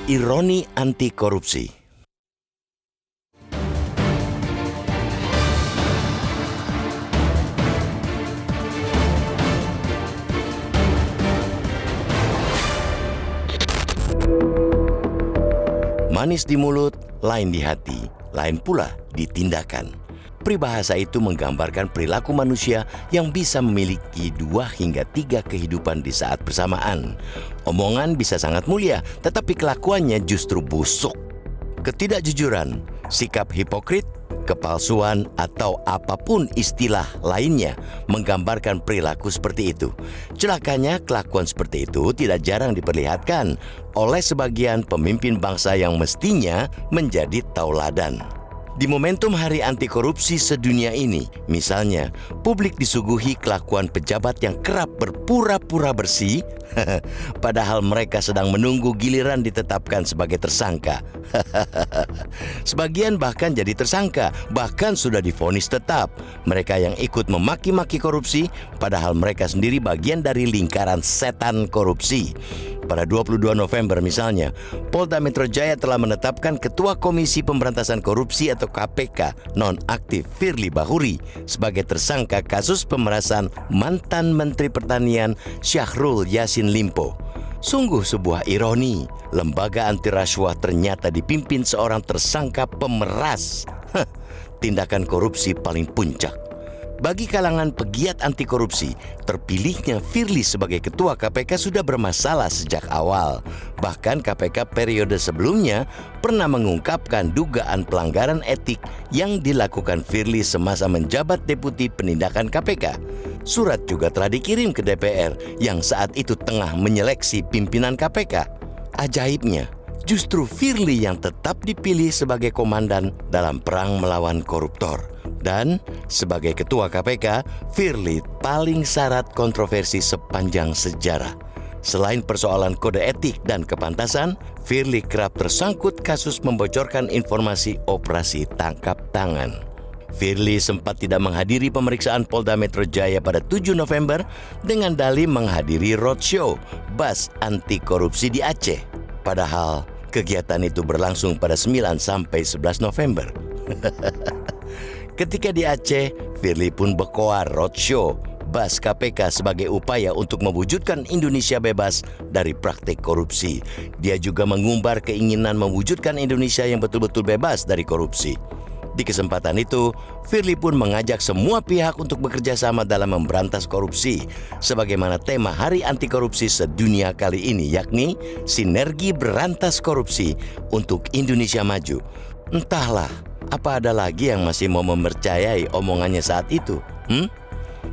Ironi anti korupsi. Manis di mulut, lain di hati, lain pula di tindakan. Peribahasa itu menggambarkan perilaku manusia yang bisa memiliki 2 hingga 3 kehidupan di saat bersamaan. Omongan bisa sangat mulia, tetapi kelakuannya justru busuk. Ketidakjujuran, sikap hipokrit, kepalsuan, atau apapun istilah lainnya menggambarkan perilaku seperti itu. Celakanya, kelakuan seperti itu tidak jarang diperlihatkan oleh sebagian pemimpin bangsa yang mestinya menjadi tauladan. Di momentum Hari Anti Korupsi sedunia ini, misalnya, publik disuguhi kelakuan pejabat yang kerap berpura-pura bersih, padahal mereka sedang menunggu giliran ditetapkan sebagai tersangka. Sebagian bahkan jadi tersangka, bahkan sudah divonis tetap. Mereka yang ikut memaki-maki korupsi, padahal mereka sendiri bagian dari lingkaran setan korupsi. Pada 22 November misalnya, Polda Metro Jaya telah menetapkan Ketua Komisi Pemberantasan Korupsi atau KPK nonaktif Firly Bahuri sebagai tersangka kasus pemerasan mantan Menteri Pertanian Syahrul Yassin Limpo. Sungguh sebuah ironi, lembaga anti rasuah ternyata dipimpin seorang tersangka pemeras. Tindakan korupsi paling puncak. Bagi kalangan pegiat anti korupsi, terpilihnya Firly sebagai ketua KPK sudah bermasalah sejak awal. Bahkan KPK periode sebelumnya pernah mengungkapkan dugaan pelanggaran etik yang dilakukan Firly semasa menjabat Deputi Penindakan KPK. Surat juga telah dikirim ke DPR yang saat itu tengah menyeleksi pimpinan KPK. Ajaibnya, justru Firly yang tetap dipilih sebagai komandan dalam perang melawan koruptor. Dan sebagai ketua KPK, Firly paling syarat kontroversi sepanjang sejarah. Selain persoalan kode etik dan kepantasan, Firly kerap tersangkut kasus membocorkan informasi operasi tangkap tangan. Firly sempat tidak menghadiri pemeriksaan Polda Metro Jaya pada 7 November dengan dalih menghadiri roadshow bas anti korupsi di Aceh. Padahal kegiatan itu berlangsung pada 9 sampai 11 November. Ketika di Aceh, Firly pun berkoar roadshow bas KPK sebagai upaya untuk mewujudkan Indonesia bebas dari praktik korupsi. Dia juga mengumbar keinginan mewujudkan Indonesia yang betul-betul bebas dari korupsi. Di kesempatan itu, Firly pun mengajak semua pihak untuk bekerja sama dalam memberantas korupsi, sebagaimana tema Hari Anti Korupsi sedunia kali ini, yakni Sinergi Berantas Korupsi untuk Indonesia Maju. Entahlah, apa ada lagi yang masih mau mempercayai omongannya saat itu?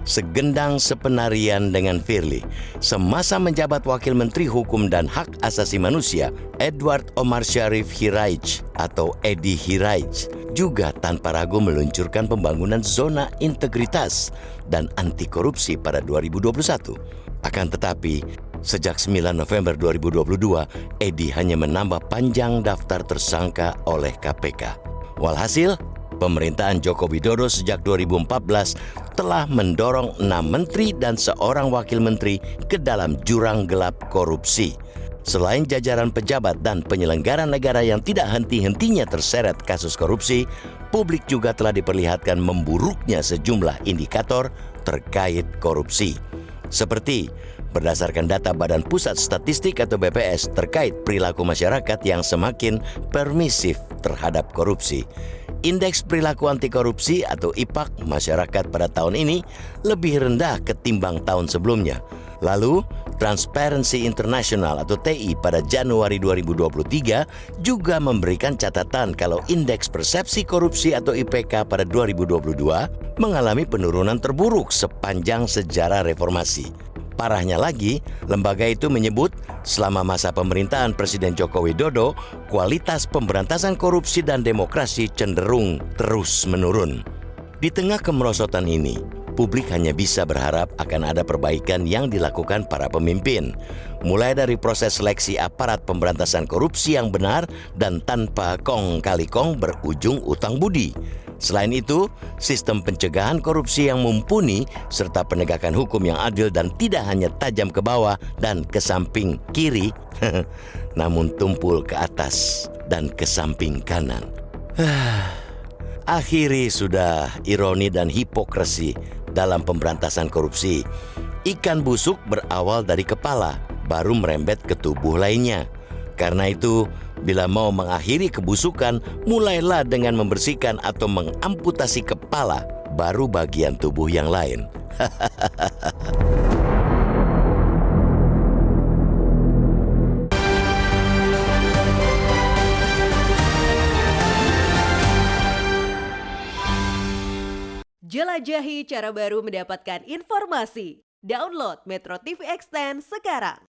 Segendang sepenarian dengan Firly. Semasa menjabat Wakil Menteri Hukum dan Hak Asasi Manusia, Edward Omar Syarif Hiraij atau Edi Hiraij juga tanpa ragu meluncurkan pembangunan zona integritas dan anti korupsi pada 2021. Akan tetapi, sejak 9 November 2022, Edi hanya menambah panjang daftar tersangka oleh KPK. Walhasil, pemerintahan Joko Widodo sejak 2014 telah mendorong 6 menteri dan seorang wakil menteri ke dalam jurang gelap korupsi. Selain jajaran pejabat dan penyelenggara negara yang tidak henti-hentinya terseret kasus korupsi, publik juga telah diperlihatkan memburuknya sejumlah indikator terkait korupsi. Seperti berdasarkan data Badan Pusat Statistik atau BPS terkait perilaku masyarakat yang semakin permisif terhadap korupsi. Indeks Perilaku Anti Korupsi atau IPAK masyarakat pada tahun ini lebih rendah ketimbang tahun sebelumnya. Lalu, Transparency International atau TI pada Januari 2023 juga memberikan catatan kalau Indeks Persepsi Korupsi atau IPK pada 2022 mengalami penurunan terburuk sepanjang sejarah reformasi. Parahnya lagi, lembaga itu menyebut selama masa pemerintahan Presiden Joko Widodo, kualitas pemberantasan korupsi dan demokrasi cenderung terus menurun. Di tengah kemerosotan ini, publik hanya bisa berharap akan ada perbaikan yang dilakukan para pemimpin. Mulai dari proses seleksi aparat pemberantasan korupsi yang benar dan tanpa kong kali kong berujung utang budi. Selain itu, sistem pencegahan korupsi yang mumpuni serta penegakan hukum yang adil dan tidak hanya tajam ke bawah dan ke samping kiri, namun tumpul ke atas dan ke samping kanan. Akhiri sudah ironi dan hipokrasi dalam pemberantasan korupsi. Ikan busuk berawal dari kepala, baru merembet ke tubuh lainnya. Karena itu, bila mau mengakhiri kebusukan, mulailah dengan membersihkan atau mengamputasi kepala, baru bagian tubuh yang lain. Jelajahi cara baru mendapatkan informasi. Download Metro TV Extend sekarang.